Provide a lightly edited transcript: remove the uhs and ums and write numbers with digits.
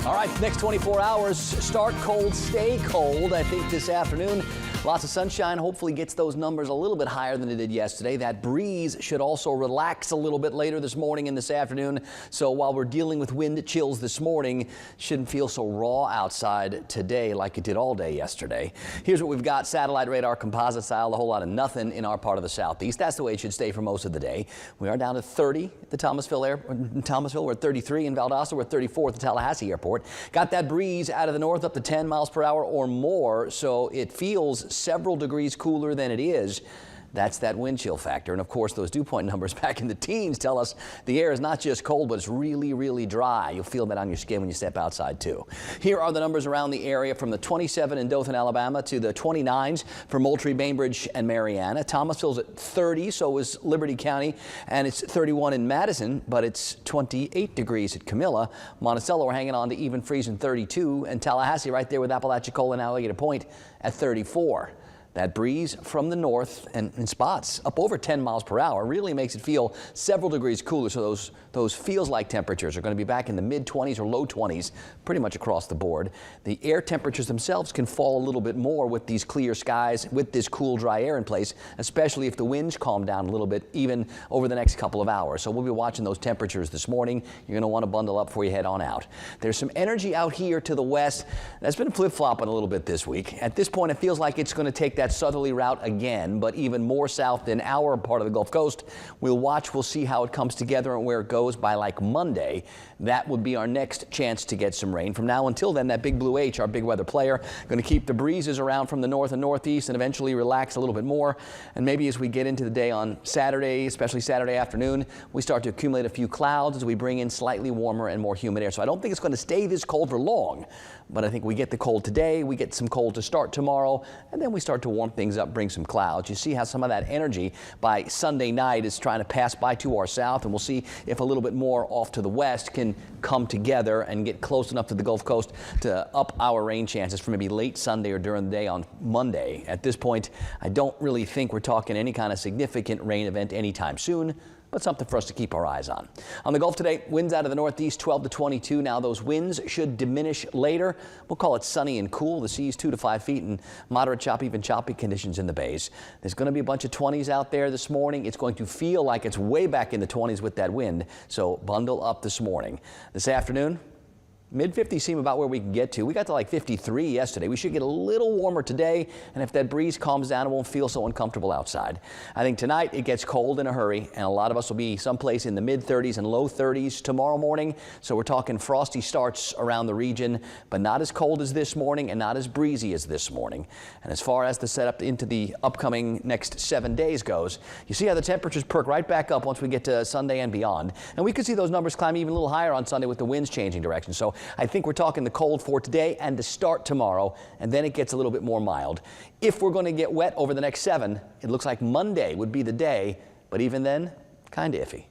All right, next 24 hours, start cold, stay cold. I think this afternoon, lots of sunshine hopefully gets those numbers a little bit higher than it did yesterday. That breeze should also relax a little bit later this morning and this afternoon. So while we're dealing with wind chills this morning, shouldn't feel so raw outside today like it did all day yesterday. Here's what we've got. Satellite radar composite style, a whole lot of nothing in our part of the southeast. That's the way it should stay for most of the day. We are down to 30 at the Thomasville. We're at 33 in Valdosta. We're at 34 at the Tallahassee airport. Got that breeze out of the north up to 10 miles per hour or more, so it feels several degrees cooler than it is. That's that wind chill factor. And of course, those dew point numbers back in the teens tell us the air is not just cold, but it's really, really dry. You'll feel that on your skin when you step outside too. Here are the numbers around the area from the 27 in Dothan, Alabama to the 29s for Moultrie, Bainbridge and Marianna. Thomasville's at 30, so is Liberty County, and it's 31 in Madison, but it's 28 degrees at Camilla. Monticello, we're hanging on to even freezing 32, and Tallahassee right there with Apalachicola and Alligator Point at 34. That breeze from the north and in spots up over 10 miles per hour really makes it feel several degrees cooler. So those feels like temperatures are going to be back in the mid 20s or low 20s pretty much across the board. The air temperatures themselves can fall a little bit more with these clear skies, with this cool, dry air in place, especially if the winds calm down a little bit even over the next couple of hours. So we'll be watching those temperatures this morning. You're going to want to bundle up before you head on out. There's some energy out here to the west that's been flip-flopping a little bit this week. At this point, it feels like it's going to take that southerly route again, but even more south than our part of the Gulf Coast. We'll watch, we'll see how it comes together and where it goes by like Monday. That would be our next chance to get some rain. From now until then, that Big Blue H, our big weather player, going to keep the breezes around from the north and northeast and eventually relax a little bit more. And maybe as we get into the day on Saturday, especially Saturday afternoon, we start to accumulate a few clouds as we bring in slightly warmer and more humid air. So I don't think it's going to stay this cold for long, but I think we get the cold today, we get some cold to start tomorrow, and then we start to warm things up, bring some clouds. You see how some of that energy by Sunday night is trying to pass by to our south, and we'll see if a little bit more off to the west can come together and get close enough to the Gulf Coast to up our rain chances for maybe late Sunday or during the day on Monday. At this point, I don't really think we're talking any kind of significant rain event anytime soon, but something for us to keep our eyes on. On the Gulf today, winds out of the northeast 12 to 22. Now those winds should diminish later. We'll call it sunny and cool. The seas 2 to 5 feet and moderate chop, even choppy conditions in the bays. There's going to be a bunch of 20s out there this morning. It's going to feel like it's way back in the 20s with that wind. So bundle up this morning. This afternoon, mid-50s seem about where we can get to. We got to like 53 yesterday. We should get a little warmer today, and if that breeze calms down, it won't feel so uncomfortable outside. I think tonight it gets cold in a hurry, and a lot of us will be someplace in the mid-30s and low 30s tomorrow morning. So we're talking frosty starts around the region, but not as cold as this morning and not as breezy as this morning. And as far as the setup into the upcoming next 7 days goes, you see how the temperatures perk right back up once we get to Sunday and beyond. And we could see those numbers climb even a little higher on Sunday with the winds changing direction. So I think we're talking the cold for today and to start tomorrow, and then it gets a little bit more mild. If we're going to get wet over the next 7, it looks like Monday would be the day, but even then, kind of iffy.